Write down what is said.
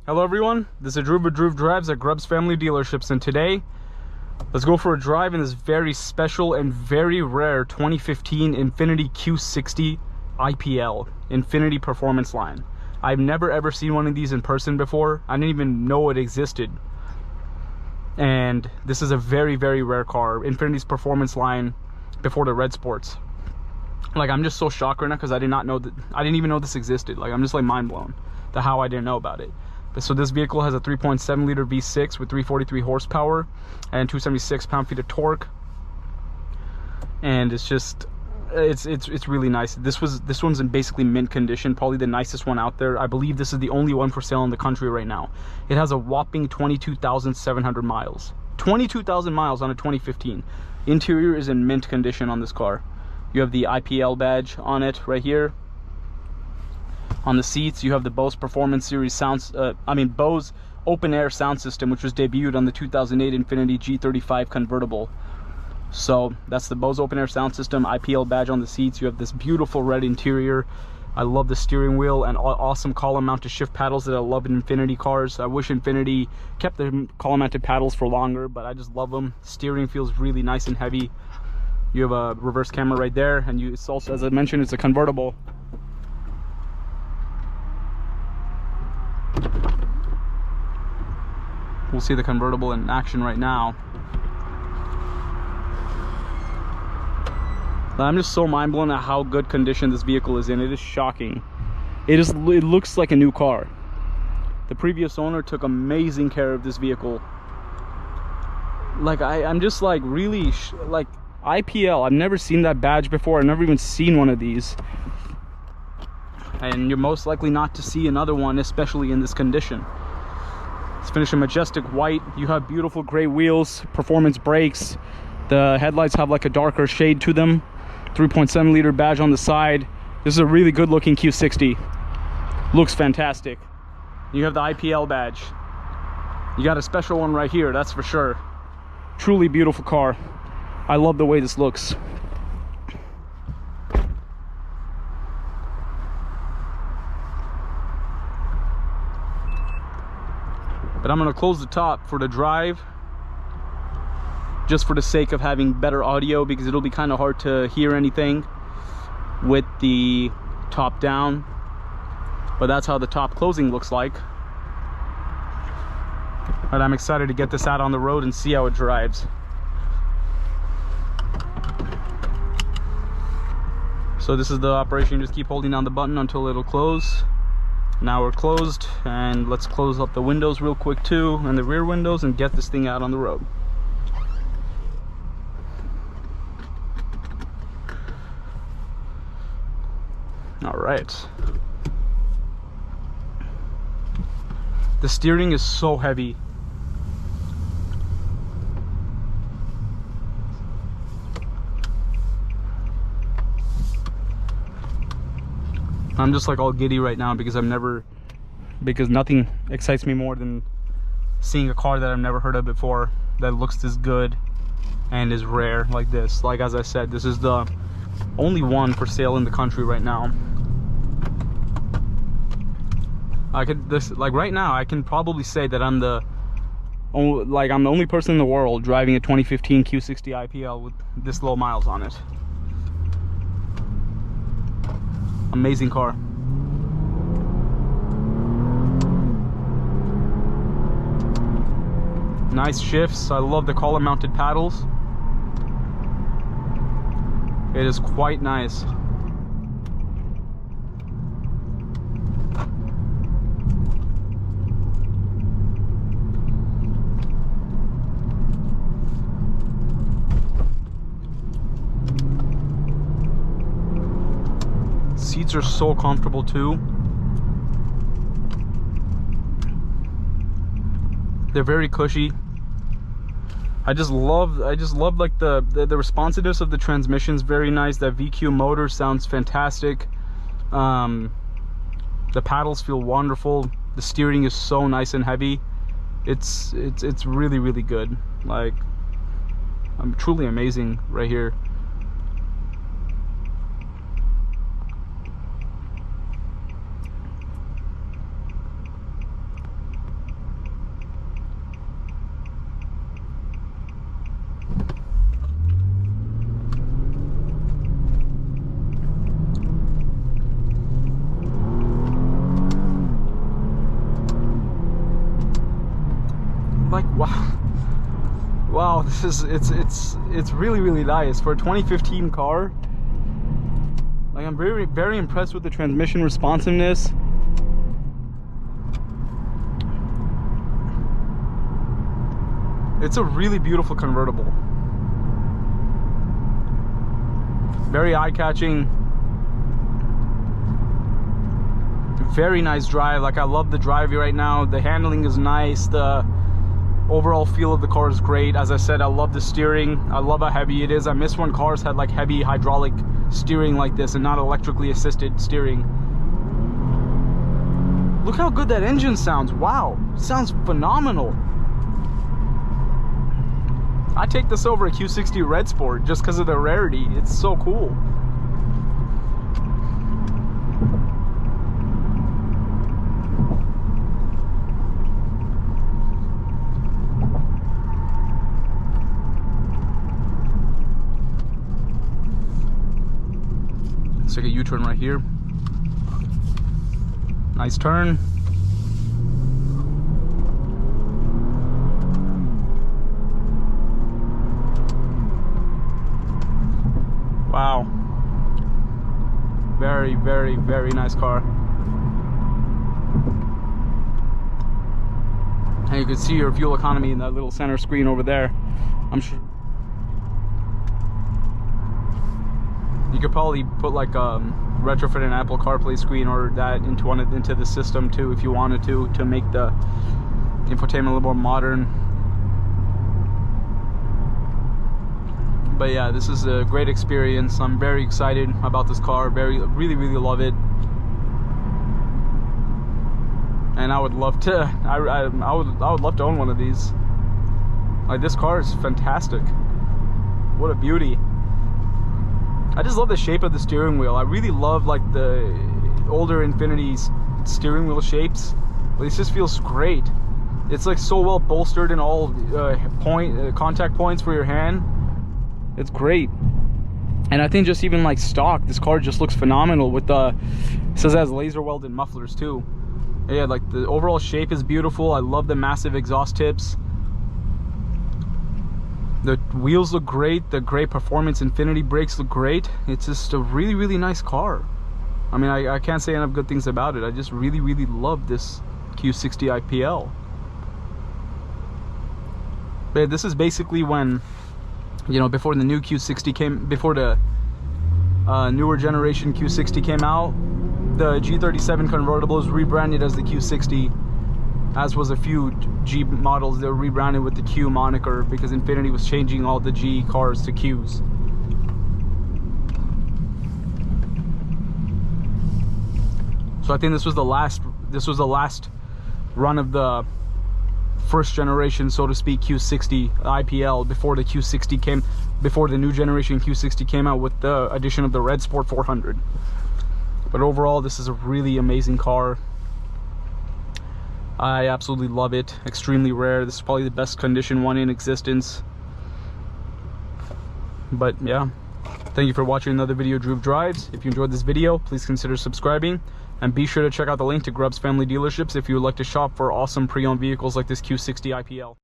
Hello everyone, this is Drew with Drew Drives at Grubbs Family Dealerships, and today let's go for a drive in this very special and very rare 2015 INFINITI Q60 IPL Infinity Performance line. I've never ever seen one of these in person before. I didn't even know it existed. And this is a very, very rare car. Infiniti's performance line before the Red Sports. Like, I'm just so shocked right now because I did not know that. I didn't even know this existed. Like, I'm just like mind blown to how I didn't know about it. So this vehicle has a 3.7 liter V6 with 343 horsepower and 276 pound-feet of torque, and it's just it's really nice. This one's in basically mint condition, probably the nicest one out there. I believe this is the only one for sale in the country right now. It has a whopping 22,700 miles. 22,000 miles on a 2015. Interior is in mint condition on this car. You have the IPL badge on it right here. On the seats, you have the Bose Performance Series Bose open air sound system, which was debuted on the 2008 INFINITI G35 convertible. So that's the Bose open air sound system, IPL badge on the seats. You have this beautiful red interior. I love the steering wheel and awesome column mounted shift paddles that I love in Infiniti cars. I wish Infiniti kept the column mounted paddles for longer, but I just love them. Steering feels really nice and heavy. You have a reverse camera right there, and it's also, as I mentioned, it's a convertible. We'll see the convertible in action right now. I'm just so mind blown at how good condition this vehicle is in. It is shocking. It looks like a new car. The previous owner took amazing care of this vehicle. Like, I'm just like really like IPL. I've never seen that badge before. I've never even seen one of these. And you're most likely not to see another one, especially in this condition. It's finished in majestic white. You have beautiful gray wheels, performance brakes. The headlights have like a darker shade to them. 3.7 liter badge on the side. This is a really good looking Q60. Looks fantastic. You have the IPL badge. You got a special one right here, that's for sure. Truly beautiful car. I love the way this looks. But I'm going to close the top for the drive, just for the sake of having better audio, because it'll be kind of hard to hear anything with the top down. But that's how the top closing looks like. But I'm excited to get this out on the road and see how it drives. So this is the operation. Just keep holding down the button until it'll close. Now we're closed, and let's close up the windows real quick too, and the rear windows, and get this thing out on the road. All right. The steering is so heavy. I'm just like all giddy right now because nothing excites me more than seeing a car that I've never heard of before that looks this good and is rare like this. Like, as I said, this is the only one for sale in the country right now. Right now I can probably say that I'm the only person in the world driving a 2015 Q60 IPL with this low miles on it. Amazing car. Nice shifts. I love the column mounted paddles. It is quite nice. Seats are so comfortable too. They're very cushy. I just love like the responsiveness of the transmission's very nice. That VQ motor sounds fantastic. The paddles feel wonderful. The steering is so nice and heavy. It's really, really good. Like, I'm truly amazing right here. like, wow, this is, it's really, really nice for a 2015 car. Like, I'm very, very impressed with the transmission responsiveness. It's a really beautiful convertible. Very eye-catching. Very nice drive. Like, I love the drive right now. The handling is nice. The overall feel of the car is great. As I said, I love the steering. I love how heavy it is. I miss when cars had like heavy hydraulic steering like this and not electrically assisted steering. Look how good that engine sounds. Wow, it sounds phenomenal. I take this over a Q60 Red Sport just because of the rarity. It's so cool. Let's take a U-turn right here. Nice turn. Wow. Very, very, very nice car. And you can see your fuel economy in that little center screen over there. I'm sure you could probably put like retrofit an Apple CarPlay screen or that into the system too if you wanted to make the infotainment a little more modern. But yeah, this is a great experience. I'm very excited about this car. Really, really love it. And I would love to. I would love to own one of these. Like, this car is fantastic. What a beauty. I just love the shape of the steering wheel. I really love like the older Infiniti's steering wheel shapes. But this just feels great. It's like so well bolstered in all contact points for your hand. It's great. And I think just even like stock, this car just looks phenomenal with the, it says it has laser welded mufflers too. Yeah, like the overall shape is beautiful. I love the massive exhaust tips. The wheels look great. The great performance Infiniti brakes look great. It's just a really, really nice car. I mean, I can't say enough good things about it. I just really, really love this Q60 IPL. But this is basically when, you know, before the new Q60 came, before the newer generation Q60 came out, the G37 convertible was rebranded as the Q60, as was a few G models that were rebranded with the Q moniker because Infiniti was changing all the G cars to Qs. So I think this was the last run of the first generation, so to speak, Q60 IPL before the Q60 came, before the new generation Q60 came out with the addition of the Red Sport 400. But overall, this is a really amazing car. I absolutely love it. Extremely rare. This is probably the best condition one in existence. But yeah, thank you for watching another video of Dhruv Drives. If you enjoyed this video, please consider subscribing. And be sure to check out the link to Grubbs Family Dealerships if you would like to shop for awesome pre-owned vehicles like this Q60 IPL.